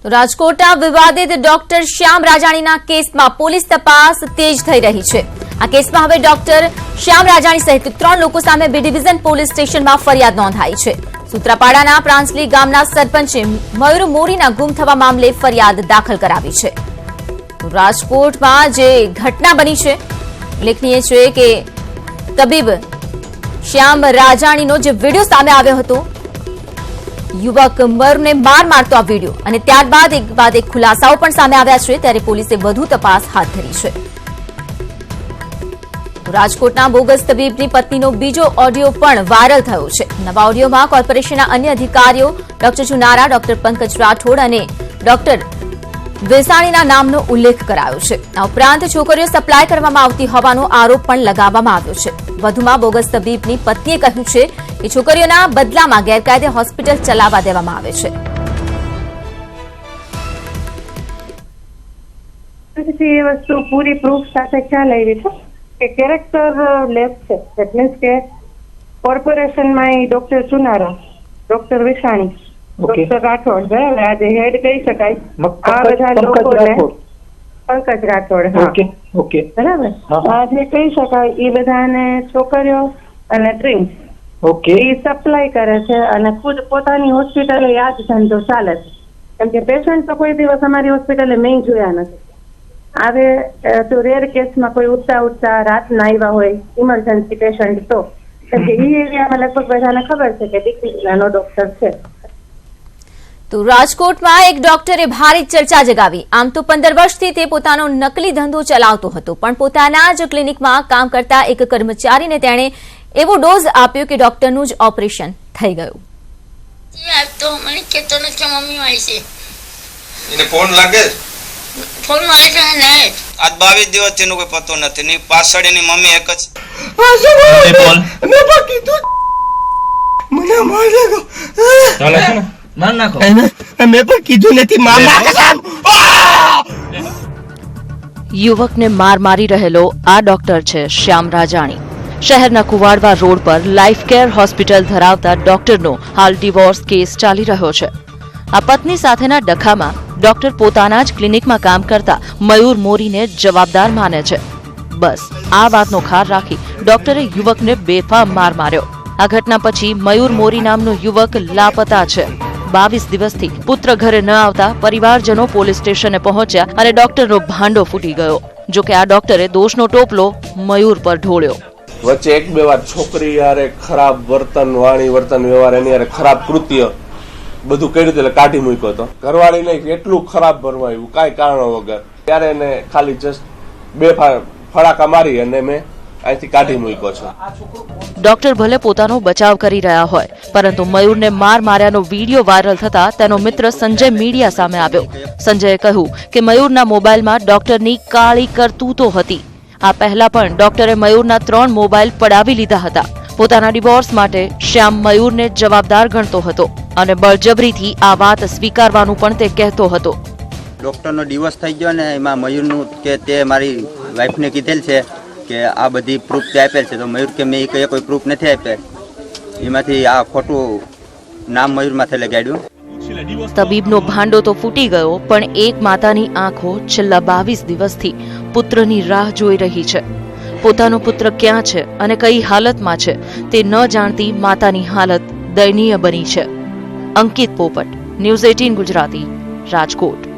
તો રાજકોટના વિવાદિત ડોક્ટર શ્યામ રાજાણીના કેસમાં પોલીસ તપાસ તેજ થઈ રહી છે। આ કેસમાં હવે ડોક્ટર શ્યામ રાજાણી સહિત 3 લોકો સામે બી ડિવિઝન પોલીસ સ્ટેશનમાં ફરિયાદ નોંધાઈ છે। સૂત્રાપાડાના પ્રાંસલી ગામના સરપંચે મયુર મોરીના ગુમ થવા મામલે ફરિયાદ દાખલ કરાવી છે। રાજકોટમાં જે ઘટના બની છે ઉલ્લેખનીય છે કે તબીબ શ્યામ રાજાણીનો જે વિડીયો સામે આવ્યો હતો, યુવક મયુરને માર મારતો આ વિડીયો અને ત્યારબાદ એક ખુલાસાઓ પણ સામે આવ્યા છે, ત્યારે પોલીસે વધુ તપાસ હાથ ધરી છે। રાજકોટના બોગસ તબીબની પત્નીનો બીજો ઓડિયો પણ વાયરલ થયો છે। નવા ઓડિયોમાં કોર્પોરેશનના અન્ય અધિકારીઓ ડોક્ટર ચુનારા, ડોક્ટર પંકજ રાઠોડ અને ડોક્ટર વેસાણીના નામનો ઉલ્લેખ કરાયો છે। આ ઉપરાંત છોકરીઓ સપ્લાય કરવામાં આવતી હોવાનો આરોપ પણ લગાવવામાં આવ્યો છે। વધુમાં બોગસ તબીબની પત્નીએ કહ્યું છે કે છોકરીઓના બદલામાં ગેરકાયદે હોસ્પિટલ ચલાવવા દેવામાં આવે છે। એ વસ્તુ પૂરી પ્રૂફ સાથે ખ્યાલ આવી છે કે કેરેક્ટર લેસ છે। ધેટ મીન્સ કે કોર્પોરેશનમાં ડોક્ટર ચુનારા, ડોક્ટર વિશાણી, ડોક્ટર રાઠોડ, બરાબર, આજે હેડ કહી શકાય, આ બધા લોકોને પંકજ રાઠોડ, બરાબર, આજે કહી શકાય એ બધાને છોકરીઓ અને ડ્રિંક્સ એ સપ્લાય કરે છે અને ખુદ પોતાની હોસ્પિટલે આ જ ધંધો ચાલે છે। કેમ કે પેશન્ટ તો કોઈ દિવસ અમારી હોસ્પિટલે મેં જોયા નથી। આવે તો રેર કેસમાં કોઈ ઉઠતા રાતના આવ્યા હોય ઇમરજન્સી પેશન્ટ, તો કેમ કે એ એરિયામાં લગભગ બધાને ખબર છે કે દીકરીનો ડોક્ટર છે। તો રાજકોટમાં એક ડોક્ટરે ભારે ચર્ચા જગાવી। આમ તો 15 વર્ષથી તે પોતાનો નકલી ધંધો ચલાવતો હતો, પણ પોતાના જ ક્લિનિકમાં કામ કરતા એક કર્મચારીને તેણે એવો ડોઝ આપ્યો કે ડોક્ટરનું જ ઓપરેશન થઈ ગયું। તો મને કહેતો નથી મમ્મી આવી છે, એને ફોન લાગે, ફોન આવે છે ને, આજ 22 દિવસથી એનો કોઈ પતો નથી, ની પાછળ એની મમ્મી એક જ મેં બાકી તું મને માર લાગો, ચાલે છે ને માર નાખો, મેં પણ કીધું નથી માર નાખો। યુવકને માર મારી રહેલો આ ડોક્ટર છે શ્યામ રાજાણી। શહેરના કુવાડવા રોડ પર લાઈફ કેર હોસ્પિટલ ધરાવતા ડોક્ટરનો હાલ ડિવોર્સ કેસ ચાલી રહ્યો છે। આ પત્ની સાથેના ડખામાં ડોક્ટર પોતાના જ ક્લિનિકમાં કામ કરતા મયુર મોરીને જવાબદાર માને છે। બસ આ વાતનો ખાર રાખી ડોક્ટરે યુવકને બેફામ માર માર્યો। આ ઘટના પછી મયુર મોરી નામનો યુવક લાપતા છે। 22 દિવસથી પુત્ર ઘરે ન આવતા પરિવારજનો પોલીસ સ્ટેશને પહોંચ્યા અને ડોક્ટરનો ભાંડો ફૂટી ગયો। જો કે આ ડોક્ટરે દોષનો ટોપલો મયુર પર ઢોળ્યો। વચ્ચે 1-2 વાર છોકરી યારે ખરાબ વર્તન, વાણી વર્તન વ્યવહાર, એની યારે ખરાબ કૃત્ય બધું કર્યું એટલે કાઢી મૂક્યો હતો। ઘરવાળીને એટલું ખરાબ ભરવાયું કાંઈ કારણ વગર, ત્યારે એને ખાલી જસ્ટ 2 ફડાકા મારી અને મેં અહીંથી કાઢી મૂક્યો છે। ડોક્ટર ભલે પોતાનો બચાવ કરી રહ્યા હોય, પરંતુ મયુરને માર માર્યાનો વિડીયો વાયરલ થતા તેનો મિત્ર સંજય મીડિયા સામે આવ્યો। સંજયે કહ્યું કે મયુરના મોબાઈલમાં ડોક્ટરની કાળી કરતૂતો હતી। આ પહેલા પણ ડોક્ટરે મયુરના 3 મોબાઈલ પડાવી લીધા હતા। પોતાના ડિવોર્સ માટે શ્યામ મયુરને જવાબદાર ગણતો હતો અને બળજબરીથી આ વાત સ્વીકારવાનું પણ તે કહેતો હતો। ડોક્ટરનો ડિવોર્સ થઈ ગયો ને એમાં મયુરનું કે તે મારી વાઈફને કીધેલ છે કે આ બધી પ્રૂફ તે આપેલ છે, તો મયુર કે મેં કોઈ પ્રૂફ નથી આપેલ, એમાંથી આ ખોટું નામ મયુર માથે લગાડ્યું। તબીબનો ભાંડો તો ફૂટી ગયો, પણ એક માતાની આંખો છેલ્લા 22 દિવસથી પુત્રની રાહ જોઈ રહી છે। પોતાનો પુત્ર ક્યાં છે અને કઈ હાલતમાં છે તે ન જાણતી માતાની હાલત દયનીય બની છે। અંકિત પોપટ, ન્યૂઝ 18 ગુજરાતી, રાજકોટ।